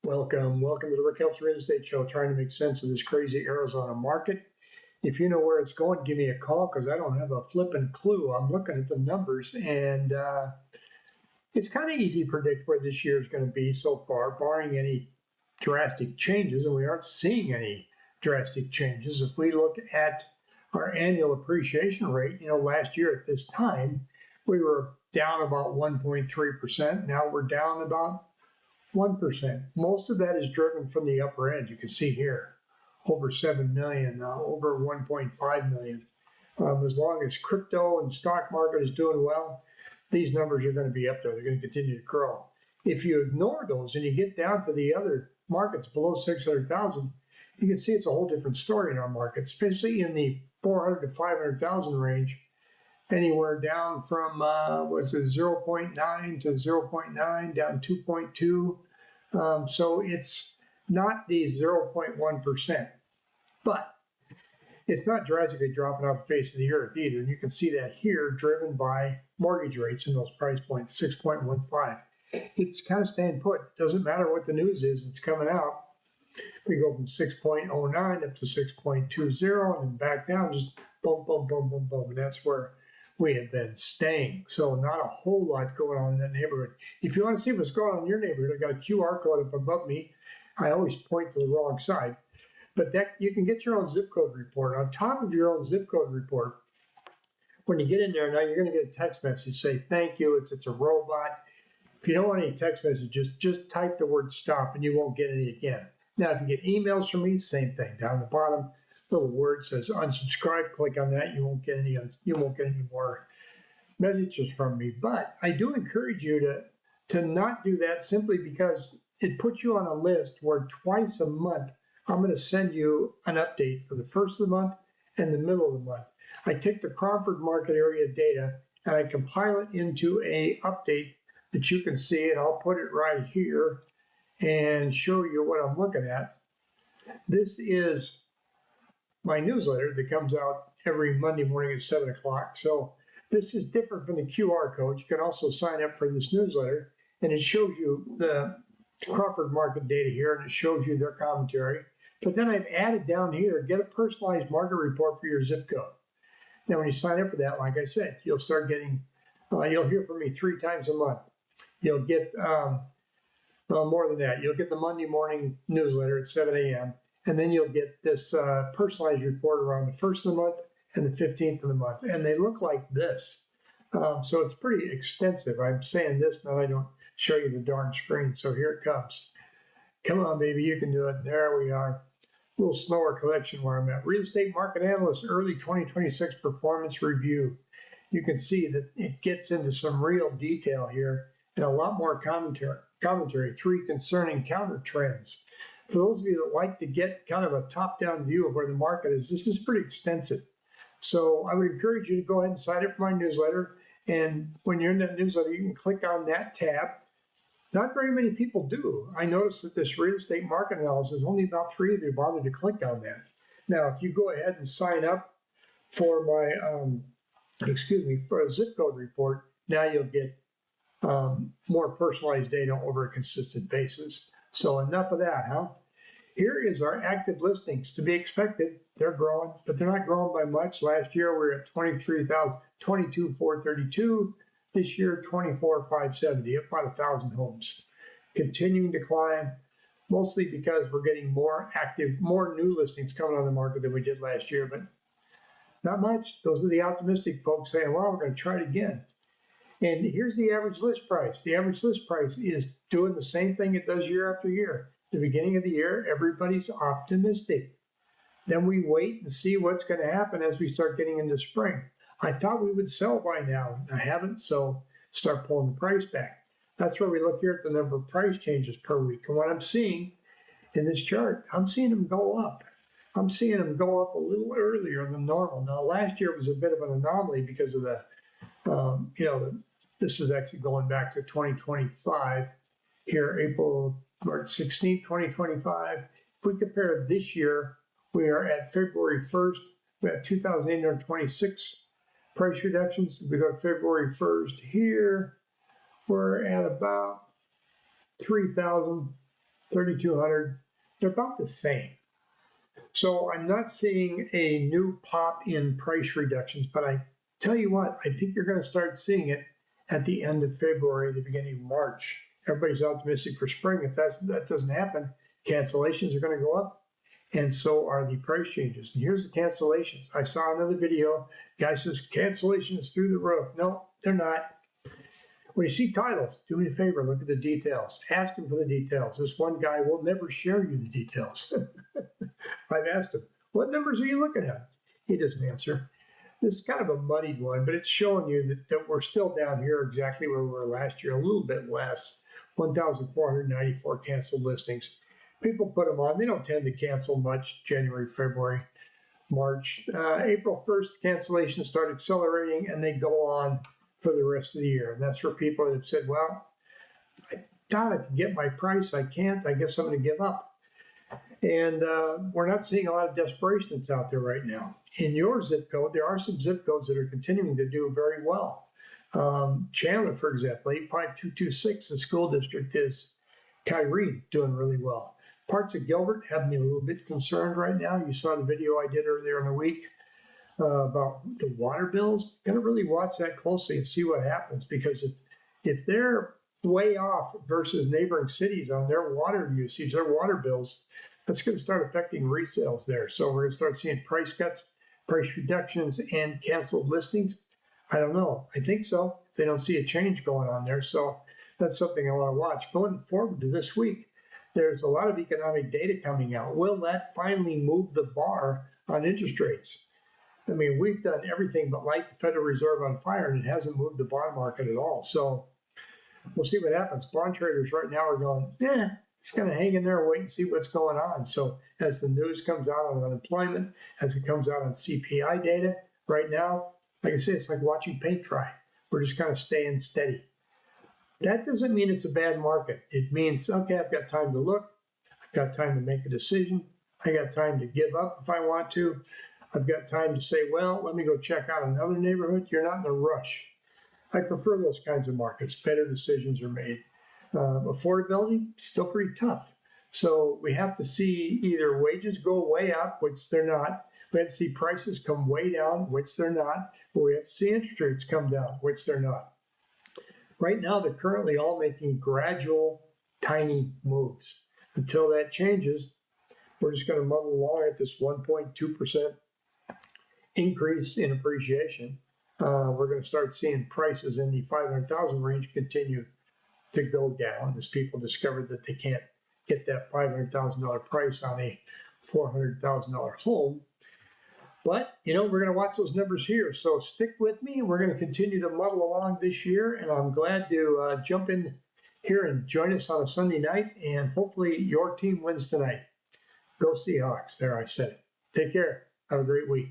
Welcome to the Rick Helps Real Estate Show, trying to make sense of this crazy Arizona market. If you know where it's going, give me a call because I don't have a flipping clue. I'm looking at the numbers, and it's kind of easy to predict where this year is going to be so far, barring any drastic changes, and we aren't seeing any drastic changes. If we look at our annual appreciation rate, last year at this time, we were down about 1.3%. Now we're down about 1%. Most of that is driven from the upper end. You can see here, over 7 million, over 1.5 million. As long as crypto and stock market is doing well, these numbers are going to be up there. They're going to continue to grow. If you ignore those and you get down to the other markets below 600,000, you can see it's a whole different story in our market, especially in the 400 to 500,000 range. Anywhere down from 0.9 to 0.9, down 2.2. So it's not the 0.1%, but it's not drastically dropping off the face of the earth either. And you can see that here, driven by mortgage rates in those price points, 6.15. It's kind of staying put. Doesn't matter what the news is, it's coming out. We go from 6.09 up to 6.20 and then back down, just boom, boom, boom, boom, boom. And that's where we have been staying. So not a whole lot going on in that neighborhood. If you want to see what's going on in your neighborhood, I got a QR code up above me. I always point to the wrong side. But that you can get your own zip code report. On top of your own zip code report, when you get in there, now you're going to get a text message say, thank you, it's a robot. If you don't want any text messages, just type the word stop and you won't get any again. Now, if you get emails from me, same thing. Down the bottom, little word says unsubscribe. Click on that. You won't get any more messages from me. But I do encourage you to not do that, simply because it puts you on a list where twice a month I'm going to send you an update for the first of the month and the middle of the month. I take the Crawford market area data and I compile it into a update that you can see, and I'll put it right here and show you what I'm looking at. This is my newsletter that comes out every Monday morning at 7 o'clock. So this is different from the QR code. You can also sign up for this newsletter, and it shows you the Crawford market data here, and it shows you their commentary. But then I've added down here, get a personalized market report for your zip code. Now, when you sign up for that, like I said, you'll start getting, you'll hear from me 3 times a month. You'll get, more than that, you'll get the Monday morning newsletter at 7 a.m. And then you'll get this personalized report around the 1st of the month and the 15th of the month. And they look like this. So it's pretty extensive. I'm saying this, now I don't show you the darn screen. So here it comes. Come on, baby, you can do it. There we are. A little slower collection where I'm at. Real Estate Market Analyst Early 2026 Performance Review. You can see that it gets into some real detail here and a lot more commentary. 3 concerning counter trends. For those of you that like to get kind of a top-down view of where the market is, this is pretty extensive. So I would encourage you to go ahead and sign up for my newsletter. And when you're in that newsletter, you can click on that tab. Not very many people do. I noticed that this real estate market analysis, only about 3 of you bothered to click on that. Now, if you go ahead and sign up for my, for a zip code report, now you'll get more personalized data over a consistent basis. So enough of that, huh? Here is our active listings. To be expected, they're growing, but they're not growing by much. Last year, we were at 22,432. This year, 24,570, up about 1,000 homes. Continuing to climb, mostly because we're getting more new listings coming on the market than we did last year, but not much. Those are the optimistic folks saying, well, we're going to try it again. And here's the average list price. The average list price is doing the same thing it does year after year. The beginning of the year, everybody's optimistic. Then we wait and see what's going to happen as we start getting into spring. I thought we would sell by now. I haven't, so start pulling the price back. That's where we look here at the number of price changes per week. And what I'm seeing in this chart, I'm seeing them go up. I'm seeing them go up a little earlier than normal. Now, last year was a bit of an anomaly because of the this is actually going back to 2025 here, March 16th, 2025. If we compare this year, we are at February 1st, we have 2,826 price reductions. If we go to February 1st here, we're at about 3,000 3,200. They're about the same. So I'm not seeing a new pop in price reductions, but I tell you what, I think you're going to start seeing it at the end of February, the beginning of March. Everybody's optimistic for spring. If that doesn't happen, cancellations are going to go up, and so are the price changes. And here's the cancellations. I saw another video. Guy says cancellations through the roof. No, they're not. When you see titles, do me a favor, look at the details. Ask him for the details. This one guy will never share you the details. I've asked him, what numbers are you looking at? He doesn't answer. This is kind of a muddied one, but it's showing you that we're still down here exactly where we were last year, a little bit less, 1,494 canceled listings. People put them on. They don't tend to cancel much January, February, March. April 1st, cancellations start accelerating, and they go on for the rest of the year. And that's for people that have said, well, I thought I could get my price. I can't. I guess I'm going to give up. And we're not seeing a lot of desperation that's out there right now. In your zip code, there are some zip codes that are continuing to do very well. Chandler, for example, 85226, the school district is Kyrene, doing really well. Parts of Gilbert have me a little bit concerned right now. You saw the video I did earlier in the week about the water bills. Going to really watch that closely and see what happens, because if they're way off versus neighboring cities on their water usage, their water bills, that's going to start affecting resales there. So we're going to start seeing price cuts, price reductions, and canceled listings. I don't know. I think so. They don't see a change going on there. So that's something I want to watch. Going forward to this week, there's a lot of economic data coming out. Will that finally move the bar on interest rates? I mean, we've done everything but light the Federal Reserve on fire, and it hasn't moved the bond market at all. So we'll see what happens. Bond traders right now are going, just going to hang in there and wait and see what's going on. So as the news comes out on unemployment, as it comes out on CPI data, right now, like I say, it's like watching paint dry. We're just kind of staying steady. That doesn't mean it's a bad market. It means, okay, I've got time to look. I've got time to make a decision. I got time to give up if I want to. I've got time to say, well, let me go check out another neighborhood. You're not in a rush. I prefer those kinds of markets. Better decisions are made. Affordability, still pretty tough. So we have to see either wages go way up, which they're not. We have to see prices come way down, which they're not. Or we have to see interest rates come down, which they're not. Right now, they're currently all making gradual, tiny moves. Until that changes, we're just going to muddle along at this 1.2% increase in appreciation. We're going to start seeing prices in the 500,000 range continue to go down as people discover that they can't get that $500,000 price on a $400,000 home. But, we're going to watch those numbers here. So stick with me. We're going to continue to muddle along this year. And I'm glad to jump in here and join us on a Sunday night. And hopefully your team wins tonight. Go Seahawks. There, I said it. Take care. Have a great week.